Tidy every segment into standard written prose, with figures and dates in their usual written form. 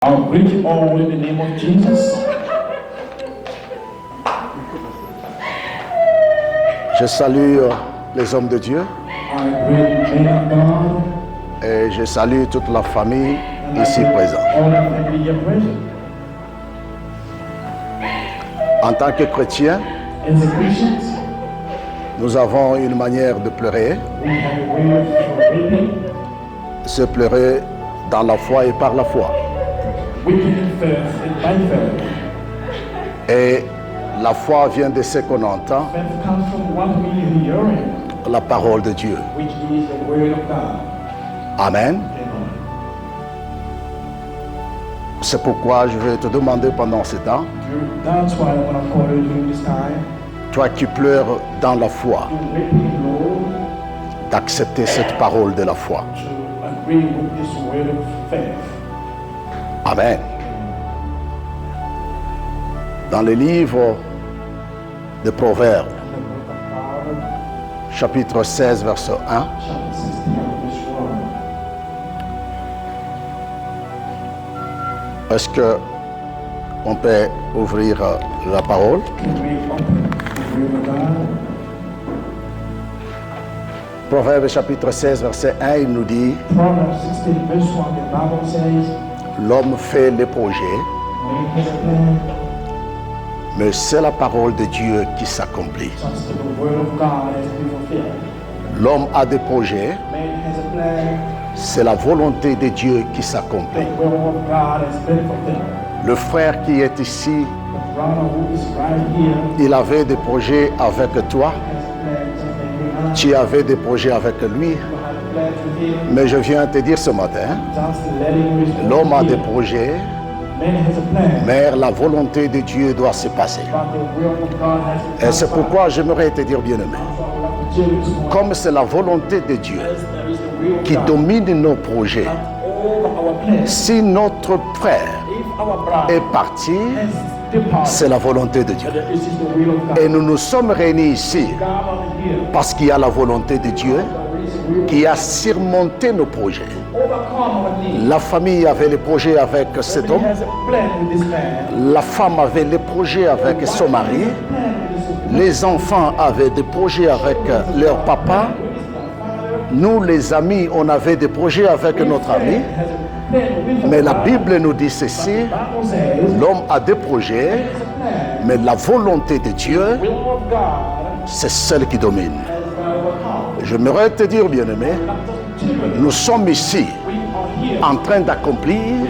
I'll greet you all in the name of Jesus. Je salue les hommes de Dieu I greet men of God et je salue toute la famille and ici I greet présente. all the family here present. En tant que chrétiens, As a Christians, nous avons une manière de pleurer, we have a way of weeping. se pleurer dans la foi et par la foi. Weeping in faith and by faith. Et la foi vient de ce qu'on entend, Faith comes from what we hear, la parole de Dieu. which is the word of God. Amen. Amen. C'est pourquoi je vais te demander pendant ce temps, That's why I want to call you during this time toi qui pleures dans la foi, to weep in Lord, d'accepter cette parole de la foi. to agree with this word of faith. Amen. Dans le livre de Proverbes, And the book of Proverbs, chapitre 16, verset 1, chapter 16, verse 1. est-ce que on peut ouvrir la parole? Can we open the word of God? Proverbes chapitre 16, verset 1, il nous dit, Proverbs 16, verse 1, the Bible says, l'homme fait les projets, man has a plan, mais c'est la parole de Dieu qui s'accomplit. just that the word of God has been fulfilled. L'homme a des projets, Man has a plan, c'est la volonté de Dieu qui the s'accomplit. will of God has been fulfilled. Le frère qui est ici, The brother who is right here il avait des projets avec toi, has a plan just like we are. tu avais des projets avec lui, You have a plan to him, mais je viens te dire ce matin, just letting you l'homme a des know. projets, Man has a plan, mais la volonté de Dieu doit se passer. but the will of God has been Et c'est pourquoi j'aimerais te dire, bien-aimé, So I would like to tell you this morning, comme c'est la volonté de Dieu as there is the will of qui God domine nos projets, over our plans. si notre frère If our brother est parti, has departed, c'est la volonté de Dieu. this is the will of God. Et nous nous sommes réunis ici God on here, parce qu'il y a la volonté de Dieu there is a will qui a surmonté nos projets. overcome our needs. La famille avait les projets avec cet He homme, has a plan with this man. la femme avait les projets avec son mari, Plan with this les enfants avaient des projets avec leur papa. Nous, les amis, on avait des projets avec notre ami. has a plan with Mais la Bible nous dit ceci, Bible says, l'homme a des projets, it's a plan. mais la volonté de Dieu, Will of God c'est celle qui domine. has been overcome. J'aimerais te dire, bien-aimé, nous sommes ici We are here en train d'accomplir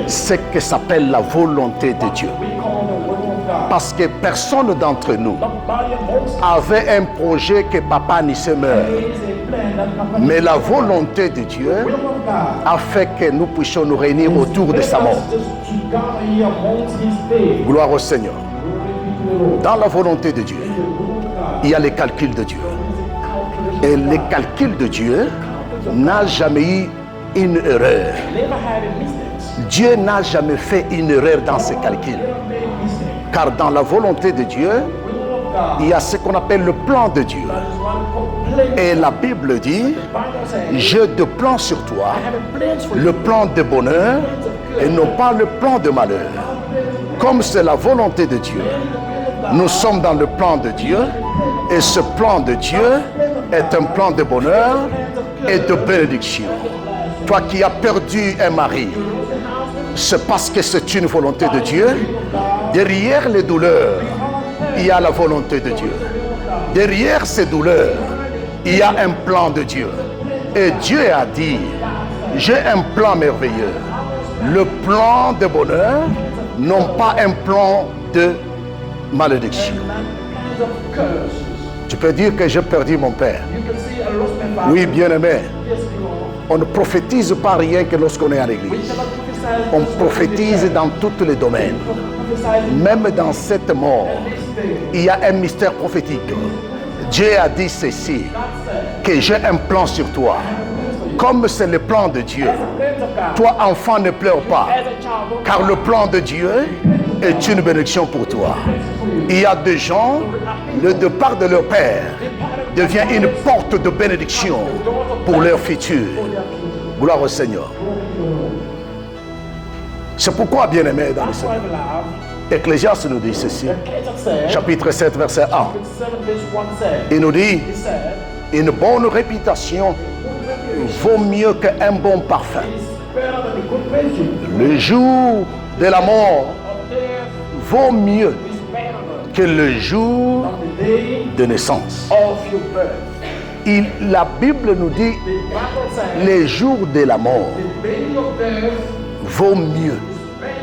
ce qui s'appelle la volonté de Dieu. we call the will of God. Parce que personne d'entre nous Nobody amongst us avait un projet que papa n'y se meurt. is a plan that Papa Mais la volonté de Dieu will of God a fait que nous puissions nous réunir autour de sa mort. just to gather here amongst his day. Gloire au Seigneur. Glory be to the Lord. Dans la volonté de Dieu, The will of God il y a les calculs de Dieu. is a calculation Et of les God. calculs de Dieu n'a jamais eu une erreur. Never had a mistakes. Dieu n'a jamais fait une erreur dans ses calculs. Never made mistakes. Car dans la volonté de Dieu, Will of God il y a ce qu'on appelle le plan de Dieu. is one complete. Et la Bible dit, Bible says, j'ai deux plans sur toi, I have a plan for you. le plan de bonheur et non pas le plan de malheur. Comme c'est la volonté de Dieu, nous sommes dans le plan de Dieu et ce plan de Dieu est un plan de bonheur et de bénédiction. Toi qui as perdu un mari, c'est parce que c'est une volonté de Dieu. Derrière les douleurs, il y a la volonté de Dieu. Derrière ces douleurs, il y a un plan de Dieu. Et Dieu a dit, j'ai un plan merveilleux. Le plan de bonheur, non pas un plan de malédiction. Kinds of curses. Tu peux dire que j'ai perdu mon père. You can see I lost my father. Oui, bien-aimé. Yes, Lord. On ne prophétise pas rien que lorsqu'on est à We l'église. cannot prophesy. On prophétise dans tous les domaines. Prophesy Même dans cette mort, this day. il y a un mystère prophétique. Dieu a dit ceci, que j'ai un plan sur toi. Comme c'est le plan de Dieu, Plans of God. toi enfant ne pleure pas, As a child, car le plan de Dieu est une bénédiction pour toi. Il y a des gens, le départ de leur père devient une porte de bénédiction pour leur futur. Gloire au Seigneur. C'est pourquoi, bien-aimés dans le That's why, Seigneur, beloved, Ecclésiaste nous dit ceci, Ecclesiastes said, chapitre 7, verset 1. 7 verse 1 said, Il nous dit, he said, une bonne réputation vaut mieux qu'un bon parfum. it's better than a good perfume. Le jour de la mort Of death vaut mieux is better que le jour than the day de naissance. of your birth. La Bible nous dit, The Bible says, les jours de la mort the day of death vaut mieux is better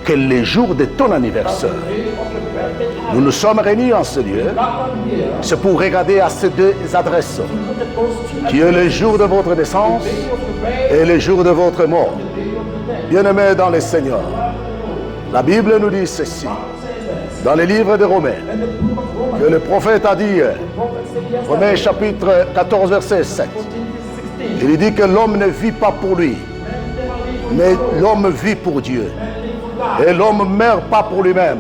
que les jours de ton than anniversaire. the day of your birthday. Nous nous sommes réunis en ce lieu, That one here, c'est pour regarder à ces deux adresses, look at those two qui est le jour de votre naissance day of your birth, et le jour de votre mort. the day of the death. Bien-aimés dans le Seigneur, la Bible nous dit ceci, Says this. dans le livre de Romains, And the book of Romans, que le prophète a dit, prophet said yesterday, Romains chapitre 14, verset 7, 14, 16, il dit que l'homme ne vit pas pour lui, mais l'homme vit pour Dieu. Et l'homme ne meurt pas pour lui-même,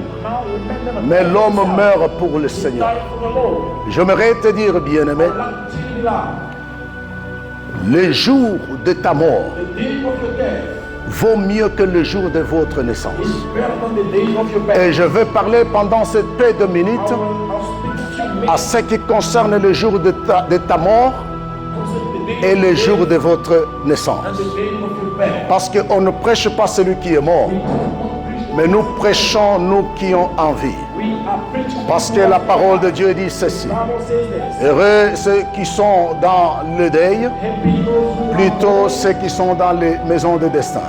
mais l'homme meurt pour le Seigneur. J'aimerais te dire, bien-aimé, le jour de ta mort vaut mieux que le jour de votre naissance. Et je vais parler pendant ces peu de minutes à ce qui concerne le jour de ta mort et le jour de votre naissance. Parce qu'on ne prêche pas celui qui est mort, mais nous prêchons nous qui ont envie. Parce que la parole de Dieu dit ceci. Heureux ceux qui sont dans le deuil, plutôt ceux qui sont dans les maisons de destin.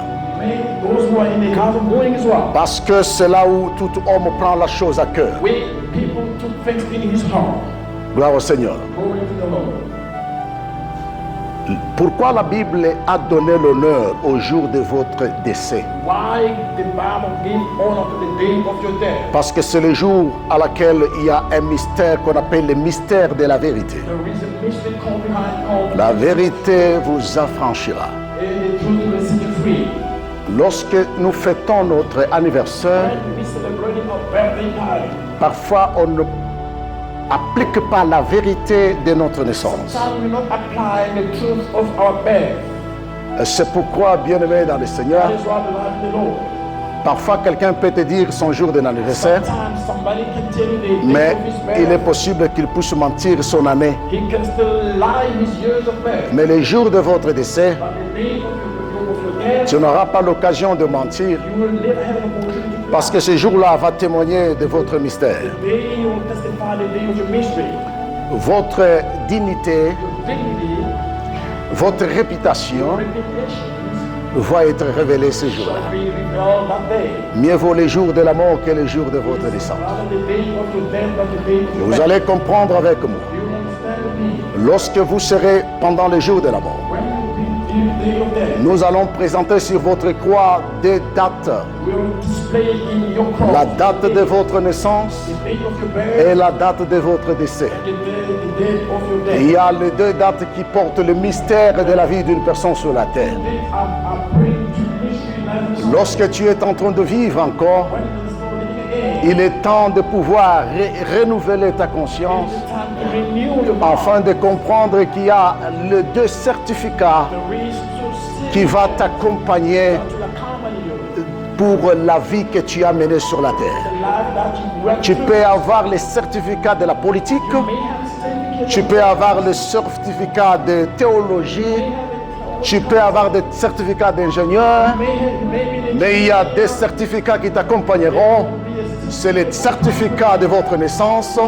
Parce que c'est là où tout homme prend la chose à cœur. Gloire au Seigneur. Pourquoi la Bible a donné l'honneur au jour de votre décès? Why the Bible give honor to the day of your death? Parce que c'est le jour à laquelle il y a un mystère qu'on appelle le mystère de la vérité. There is a mystery called behind all La vérité vous affranchira. and the truth will set you free. Lorsque nous fêtons notre anniversaire, When we celebrate our birthday party, parfois on ne applique pas la vérité de notre naissance. sometimes we not apply the truth of our birth. C'est pourquoi, bien-aimé dans le Seigneur, That is why we love the Lord. parfois quelqu'un peut te dire son jour d'anniversaire, Sometimes somebody can tell you the mais day of his il est birth. possible qu'il puisse mentir son année. He can still lie his years of birth. Mais le jour de votre décès, But the day of your death, tu n'auras pas l'occasion de mentir, you will never have an opportunity to parce que ce jour-là va témoigner de votre mystère. the day you will testify the day of your mystery. Votre dignité, Your dignity, votre réputation reputation va être révélée ce jour-là. shall be revealed that day. Mieux vaut le jour de la mort que le jour de votre naissance. Rather the day of your death than the day of your Vous birth. allez comprendre avec moi. You understand me? Lorsque vous serez pendant le jour de la mort, When you be the day of death, nous allons présenter sur votre croix des dates. we will display in your cross La date de votre naissance the day of your birth et la date de votre décès. and the day of your death. Il y a les deux dates qui portent le mystère de la vie d'une personne sur la terre. They are bring to mystery life. Lorsque tu es en train de vivre encore, When you still living again, il est temps de pouvoir renouveler ta conscience it's time to renew your mind. afin de comprendre qu'il y a les deux certificats There is to qui vont t'accompagner to accompany you. pour la vie que tu as menée sur la terre. The life that you went Tu through. peux avoir les certificats de la politique, You may have certificate. tu peux avoir le certificat de théologie, tu peux avoir des certificats d'ingénieur, mais il y a des certificats qui t'accompagneront. C'est les certificats de votre naissance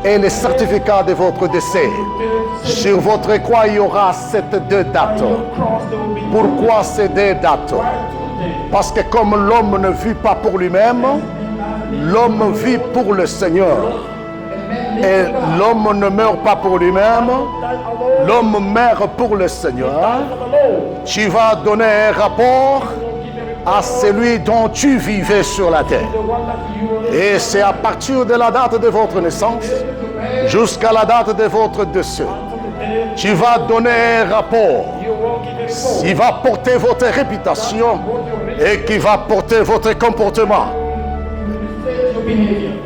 et les certificats de votre décès. Sur votre croix, il y aura ces deux dates. Pourquoi ces deux dates? Parce que comme l'homme ne vit pas pour lui-même, l'homme vit pour le Seigneur. Et l'homme ne meurt pas pour lui-même, l'homme meurt pour le Seigneur. Tu vas donner un rapport à celui dont tu vivais sur la terre. Et c'est à partir de la date de votre naissance jusqu'à la date de votre décès. Tu vas donner un rapport qui va porter votre réputation et qui va porter votre comportement.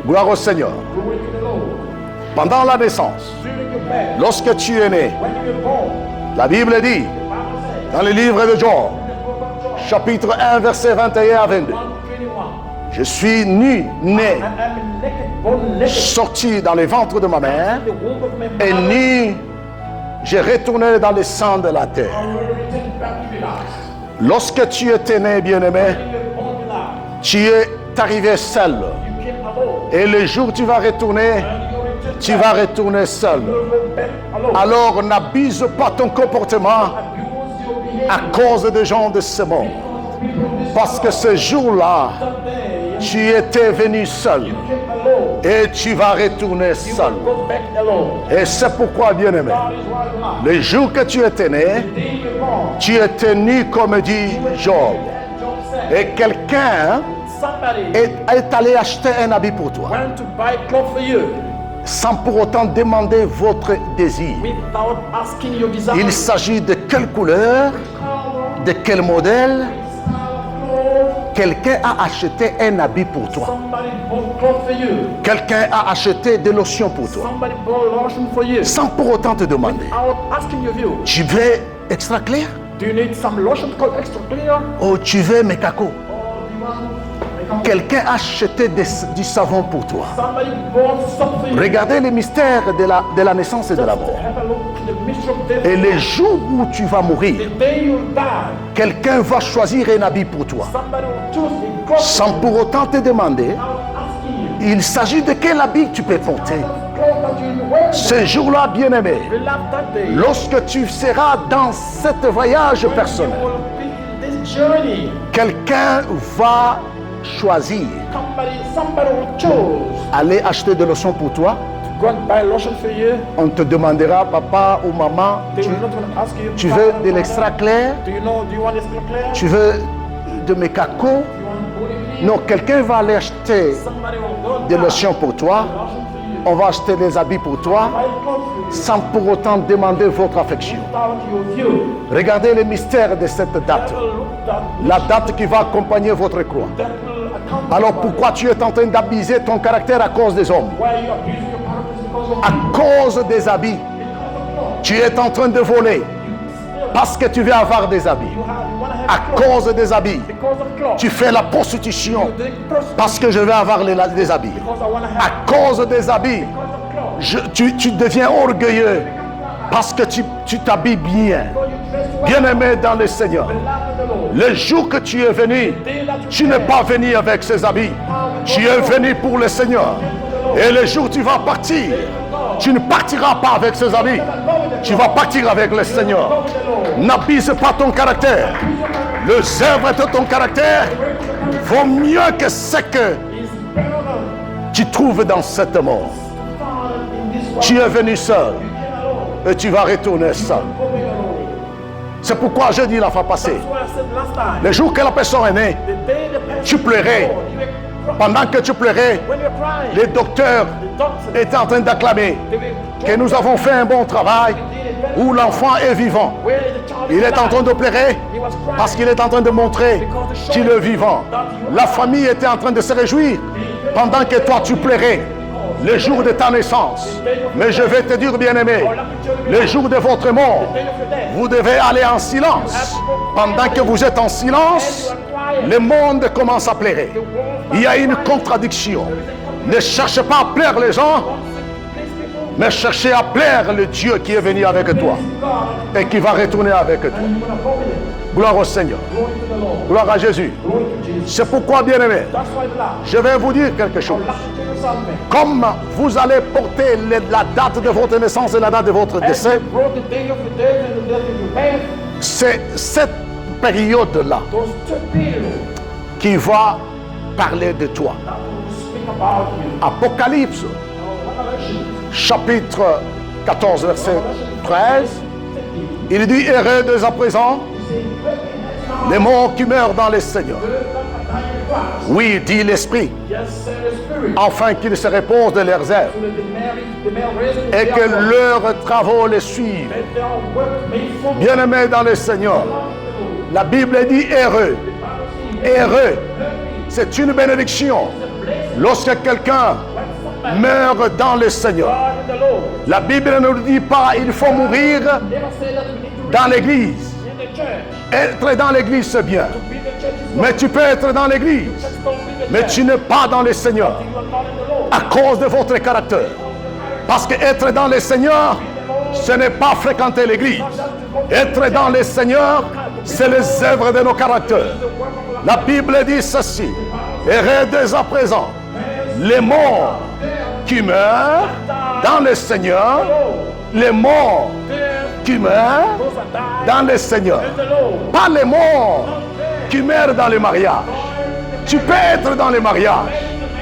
Gloire au Seigneur. Pendant la naissance, lorsque tu es né, la Bible dit, dans le livre de Job, chapitre 1, verset 21 à 22. 1:21. Je suis né, I am naked, born naked, sorti dans les ventres de ma mère, in the womb of my et mother. né, j'ai retourné dans les sangs de la terre. I will return back to the last. Lorsque tu étais né, bien-aimé, When you were born to last, tu es arrivé seul. you came alone. Et le jour où tu vas retourner, And you return tu back. vas retourner seul. You will go back alone. Alors n'abuse pas ton comportement Abuse your behavior. à cause des gens de ce monde. Parce que ce jour-là, Someday, tu étais venu seul. you came alone. Et tu vas retourner You seul. will go back alone. Et c'est pourquoi, bien-aimé, God is right now. le jour que tu étais né, The day you were born, tu étais né comme dit Job. as Job said, Et quelqu'un somebody est allé acheter un habit pour toi, went to buy clothes for you sans pour autant demander votre désir. without asking your desire. Il s'agit de quelle couleur, de quel modèle. Quelqu'un a acheté un habit pour toi. Somebody bought clothes for you. Quelqu'un a acheté des lotions pour toi, Somebody bought lotion for you sans pour autant te demander. without asking your view. Tu veux extra clair Do you need some lotion called extra clear? ou tu veux Mekako? Or do you want Quelqu'un a acheté du savon pour toi. somebody bought something for you? Regardez les mystères de la naissance et de la mort. Have a look at the mystery of death. Et le jour où tu vas mourir, The day you die, quelqu'un va choisir un habit pour toi, somebody will choose a cloth sans pour autant te demander. without asking you. Il s'agit de quel habit tu peux porter. Clothes that you wear. Ce jour-là, bien-aimé, Beloved, that day, lorsque tu seras dans ce voyage you personnel, will be in this journey. quelqu'un va choisir Somebody will choose aller acheter des lotions pour toi. to go and buy lotion for you. On te demandera, papa ou maman, They will not want to ask you. tu veux de l'extra clair? Do you want extra clear? Tu veux de Mekako? You want body clean? Non, quelqu'un va aller acheter Somebody will go and des buy lotions pour toi. lotion for you. On va acheter des habits pour toi, Buy clothes for you sans pour autant demander votre affection. without your view. Regardez le mystère de cette date, That will look that la date qui va accompagner votre croix. will account Alors pourquoi tu es en train d'abuser ton caractère à cause des hommes, why you abusing your character because of à cause des habits? Tu es en train de voler parce que tu veux avoir des habits. you want to have À clothes cause des habits, because of clothes. tu fais la prostitution You drink prostitution parce que je veux avoir des habits. because I want to have À cause des habits, because of clothes. tu deviens orgueilleux parce que tu t'habilles bien. So you dress well. Bien-aimé dans le Seigneur, Beloved the Lord. le jour que tu es venu, Day that you tu n'es pas venu avec ces habits. Tu es venu pour le Seigneur. Et le jour où tu vas partir, tu ne partiras pas avec ces habits. Tu vas partir avec le Seigneur. N'abuse pas ton caractère. Les œuvres de ton caractère vaut mieux que ce que tu trouves dans cette mort. Tu es venu seul et tu vas retourner seul. C'est pourquoi je dis la fois passée, That's what I said last time. le jour que la personne est née, The day the person tu pleurais. was born, you were crying. Pendant que tu pleurais, When you're crying, les docteurs the doctor, étaient en train d'acclamer they were que nous avons fait un bon travail, où l'enfant est vivant. where is the child Il est en train de pleurer He was crying. parce qu'il est en train de montrer qu'il est vivant. La famille était en train de se réjouir pendant que toi tu pleurais le jour de ta naissance. Mais je vais te dire, bien-aimé, le jour de votre mort, Day of your death. vous devez aller en silence. Pendant que vous êtes en silence, le monde commence à pleurer. Il y a une contradiction. Ne cherchez pas à plaire les gens, mais cherchez à plaire le Dieu qui est venu avec toi et qui va retourner avec toi. Gloire au Seigneur. Gloire à Jésus. C'est pourquoi, bien-aimé, That's why beloved, je vais vous dire quelque chose. listen to your something. Comme vous allez porter la date de votre naissance et la date de votre As décès, you brought the day of your death and the death of your birth, c'est cette période-là those two periods qui va parler de toi. that will speak about you. Apocalypse, Revelation, chapitre 14, verset 13, il dit, heureux dès à présent les morts qui meurent dans le Seigneur. Oui, dit l'Esprit, yes, said the Spirit, afin qu'ils se reposent de leurs œuvres so that the male race will et be que upright, leurs travaux les suivent. and their work may form. Bien-aimés dans le Seigneur, la Bible dit heureux. Heureux, c'est une bénédiction lorsque quelqu'un meurt dans le Seigneur. God in the Lord. La Bible ne nous dit pas il faut mourir Never say that we need to dans l'église. in the church. Être dans l'église, c'est bien. To be in the church is Mais tu peux être dans l'église, just don't be in the mais church. tu n'es pas dans le Seigneur You are not in the Lord. à cause de votre caractère. Parce que être dans le Seigneur, ce n'est pas fréquenter l'église. Être dans le Seigneur, c'est les œuvres de nos caractères. La Bible dit ceci. Et dès à présent, les morts qui meurent dans le Seigneur, les morts qui meurent Those that die dans le Seigneur, in the Lord. pas les morts qui meurent dans le mariage. Tu peux être dans le mariage,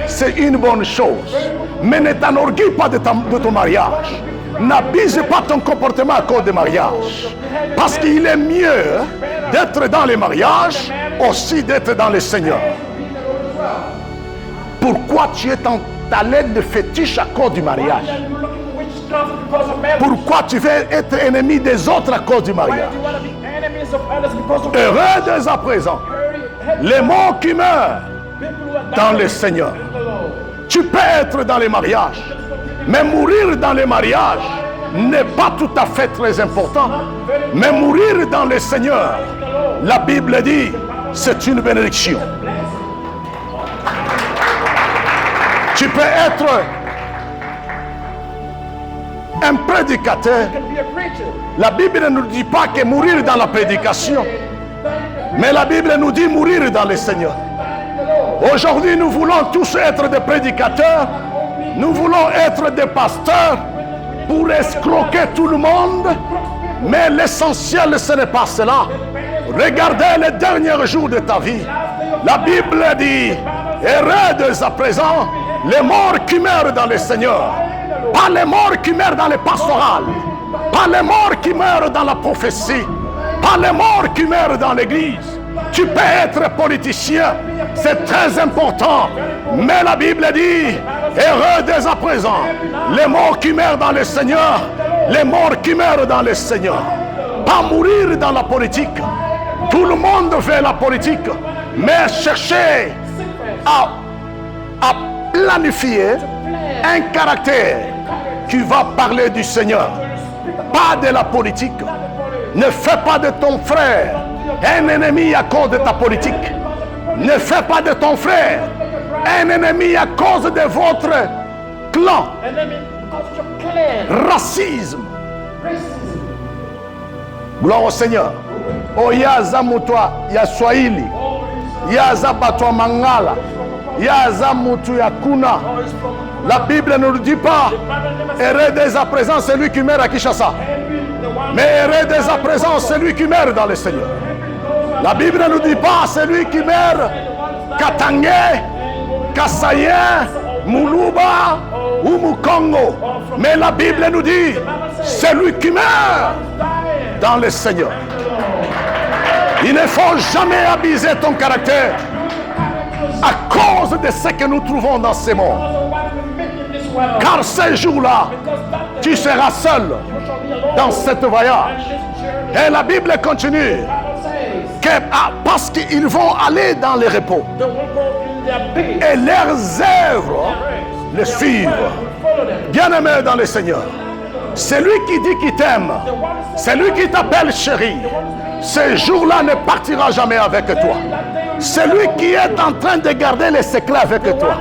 c'est une bonne chose, mais ne t'enorgueille pas de ton mariage. N'abuse pas ton comportement à cause du mariage, parce qu'il est mieux d'être dans le mariage aussi d'être dans le Seigneur. Pourquoi tu es en ta lettre de fétiche à cause du mariage? Then you're looking for witchcraft because of marriage. Pourquoi tu veux être ennemi des autres à cause du Why mariage? do you want to be enemies of others because of Heureux dès à présent, les morts qui meurent people who are dans dying le Seigneur. in the Lord? Tu peux être dans les mariages, mais mourir dans les mariages n'est pas tout à fait très important. Mais mourir dans le Seigneur, la Bible dit, c'est une bénédiction. Tu peux être un prédicateur. You can be a preacher. La Bible ne nous dit pas que mourir dans la prédication, mais la Bible nous dit mourir dans le Seigneur. Aujourd'hui, nous voulons tous être des prédicateurs, nous voulons être des pasteurs pour escroquer tout le monde, mais l'essentiel, ce n'est pas cela. Regardez les derniers jours de ta vie. La Bible dit, heureux dès à présent, les morts qui meurent dans le Seigneur. Pas les morts qui meurent dans les pastorales, pas les morts qui meurent dans la prophétie, pas les morts qui meurent dans l'église. Tu peux être politicien, c'est très important, mais la Bible dit, heureux dès à présent, les morts qui meurent dans le Seigneur, les morts qui meurent dans le Seigneur. Pas mourir dans la politique. Tout le monde fait la politique, mais chercher à planifier un caractère qui va parler du Seigneur, pas de la politique. Ne fais pas de ton frère un ennemi à cause de ta politique. Ne fais pas de ton frère un ennemi à cause de votre clan. Enemy because of your clan. Racisme. Racism. Gloire au Seigneur. Oyaza mutwa ya Swahili, yaza batwa Mangala, yaza mutu ya Kuna. La Bible ne nous dit pas heureux dès à présent celui qui meurt à Kinshasa, mais heureux dès à présent celui qui meurt dans le Seigneur. La Bible ne nous dit pas celui qui meurt Katangé, Kassayen, Muluba ou Mukongo, mais la Bible nous dit celui qui meurt dans le Seigneur. Il ne faut jamais abuser ton caractère à cause de ce que nous trouvons dans ce monde. Car ces jours-là, tu seras seul dans cette voyage. Et la Bible continue que, parce qu'ils vont aller dans le repos et leurs œuvres les suivent. Bien-aimé dans le Seigneur, celui qui dit qu'il t'aime, celui qui t'appelle chéri, ce jour-là ne partira jamais avec toi. Celui qui est en train de garder les secrets avec toi,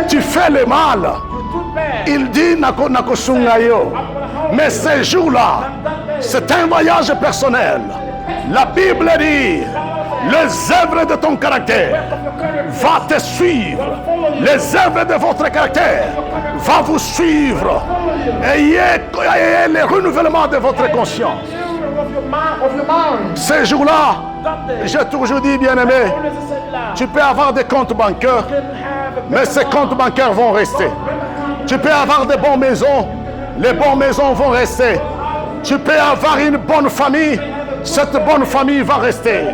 tu fais le mal. Il dit Nako Sungayo. Mais ce jour-là, c'est un voyage personnel. La Bible dit, les œuvres de ton caractère vont te suivre. Les œuvres de votre caractère vont vous suivre. Ayez le renouvellement de votre conscience. Ces jours-là, j'ai toujours dit, bien-aimé, tu peux avoir des comptes bancaires, mais ces comptes bancaires vont rester. Tu peux avoir des bonnes maisons, les bonnes maisons vont rester. Tu peux avoir une bonne famille, cette bonne famille va rester.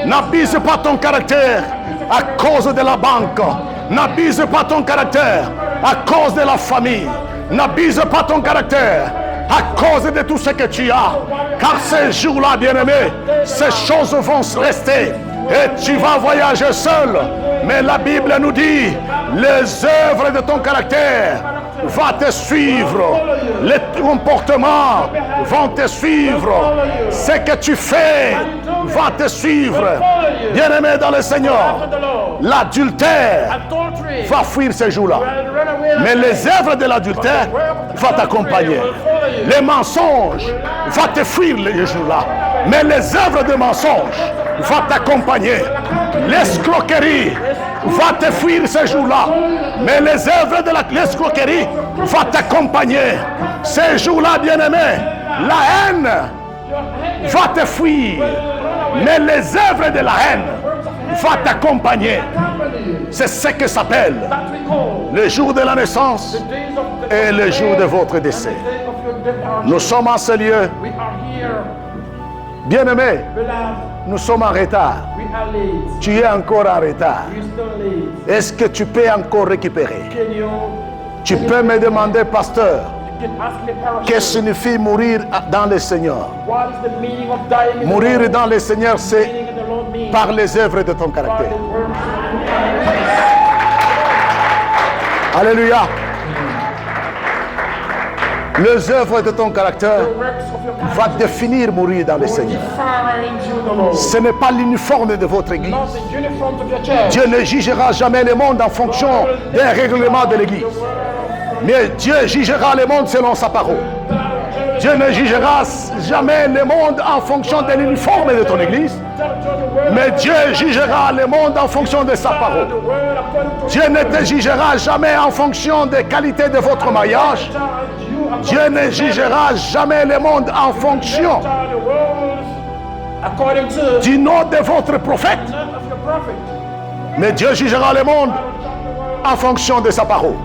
N'abuse pas ton caractère à cause de la banque. N'abuse pas ton caractère à cause de la famille. N'abuse pas ton caractère à cause de tout ce que tu as. Car ces jours-là, bien-aimé, ces choses vont rester. Et tu vas voyager seul. Mais la Bible nous dit, les œuvres de ton caractère va te suivre. Les comportements vont te suivre. Ce que tu fais va te suivre. Bien-aimé dans le Seigneur, l'adultère va fuir ces jours-là. Mais les œuvres de l'adultère vont t'accompagner. Les mensonges vont te fuir les jours-là. Mais les œuvres de mensonges vont t'accompagner. L'escroquerie va te fuir ces jours-là. Mais les œuvres de l'escroquerie vont t'accompagner. Ces jours-là, bien-aimé, la haine va te fuir. Mais les œuvres de la haine vont t'accompagner. C'est ce que s'appelle le jour de la naissance et le jour de votre décès. Nous sommes en ce lieu. Bien-aimé, nous sommes en retard. Tu es encore en retard. Est-ce que tu peux encore récupérer? Tu peux me demander, pasteur, qu'est-ce que signifie mourir dans le Seigneur? Mourir dans le Seigneur, c'est par les œuvres de ton caractère. Alléluia. Les œuvres de ton caractère vont définir mourir dans le Seigneur. Ce n'est pas l'uniforme de votre église. Dieu ne jugera jamais le monde en fonction d'un règlement de l'église. Mais Dieu jugera le monde selon sa parole. Dieu ne jugera jamais le monde en fonction de l'uniforme de ton église. Mais Dieu jugera le monde en fonction de sa parole. Dieu ne te jugera jamais en fonction des qualités de votre mariage. Dieu ne jugera jamais le monde en fonction du nom de votre prophète. Mais Dieu jugera le monde en fonction de sa parole.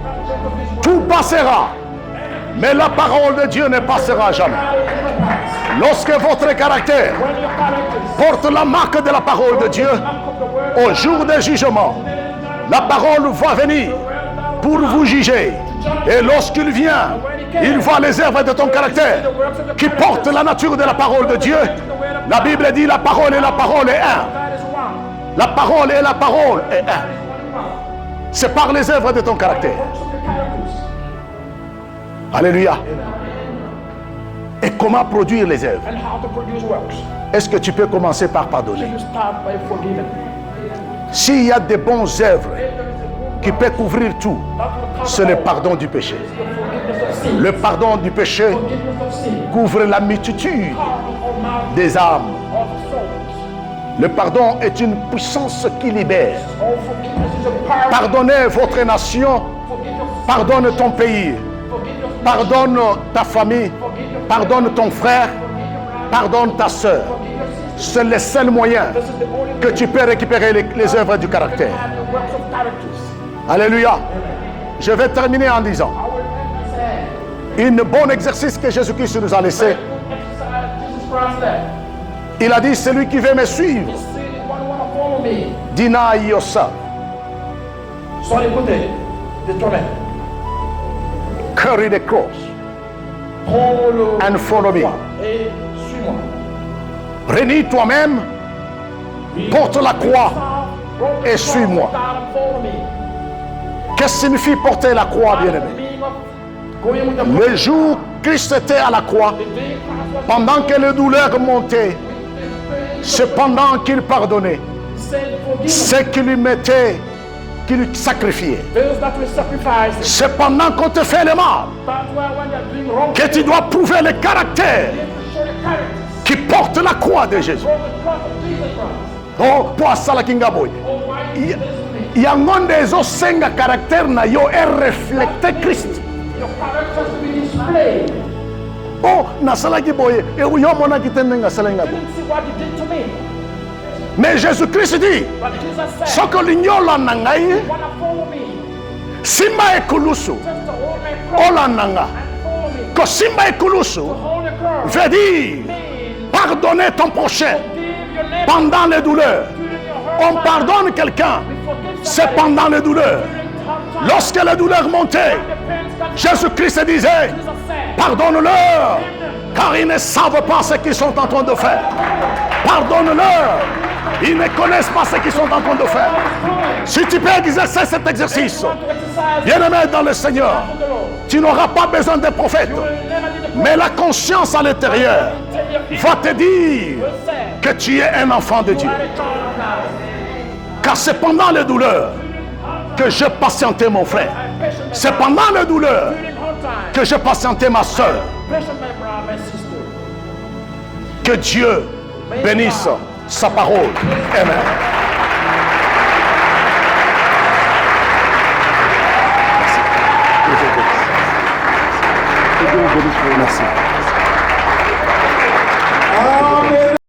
Tout passera, mais la parole de Dieu ne passera jamais. Lorsque votre caractère porte la marque de la parole de Dieu, au jour du jugement, la parole va venir pour vous juger. Et lorsqu'il vient, il voit les œuvres de ton caractère qui portent la nature de la parole de Dieu. La Bible dit la parole et la parole est un. La parole et la parole est un. C'est par les œuvres de ton caractère. Alléluia. Et comment produire les œuvres? Est-ce que tu peux commencer par pardonner? S'il y a des bonnes œuvres qui peuvent couvrir tout, c'est le pardon du péché. Le pardon du péché couvre la multitude des âmes. Le pardon est une puissance qui libère. Pardonnez votre nation, pardonne ton pays, pardonne ta famille, pardonne ton frère, pardonne ta soeur. C'est le seul moyen que tu peux récupérer les œuvres du caractère. Alléluia. Je vais terminer en disant une bon exercice que Jésus-Christ nous a laissé. Il a dit, celui qui veut me suivre, deny yourself. Carry the cross and follow me. Renie toi-même, porte la croix et suis-moi. Qu'est-ce que signifie porter la croix, bien-aimé? Le jour où Christ était à la croix, pendant que les douleurs montaient, c'est pendant qu'il pardonnait. C'est qu'il lui mettait, qu'il lui sacrifiait. C'est pendant qu'on te fait le mal que tu dois prouver le caractère qui porte la croix de Jésus. Oh, pour ça la kinga boy. Il y a un monde des osenga caractère na yo est reflété Christ. Oh, na sala ki boy e yo mona ki tendenga sala ngabo. Mais Jésus-Christ dit, ce que l'ignola nangai, simba ekulusu, olananga, que simba ekulusu veut dire pardonner ton prochain pendant les douleurs. On pardonne quelqu'un, c'est pendant les douleurs. Lorsque les douleurs montaient, Jésus-Christ disait, pardonne-leur, car ils ne savent pas ce qu'ils sont en train de faire. Pardonne-leur, ils ne connaissent pas ce qu'ils sont en train de faire. Si tu peux exercer cet exercice, bien-aimé dans le Seigneur, Tu n'auras pas besoin des prophètes. Mais la conscience à l'intérieur va te dire que tu es un enfant de Dieu. Car c'est pendant les douleurs que je patientais mon frère. C'est pendant les douleurs que je patientais ma soeur. Que Dieu bénisse sa parole. Amen. Merci.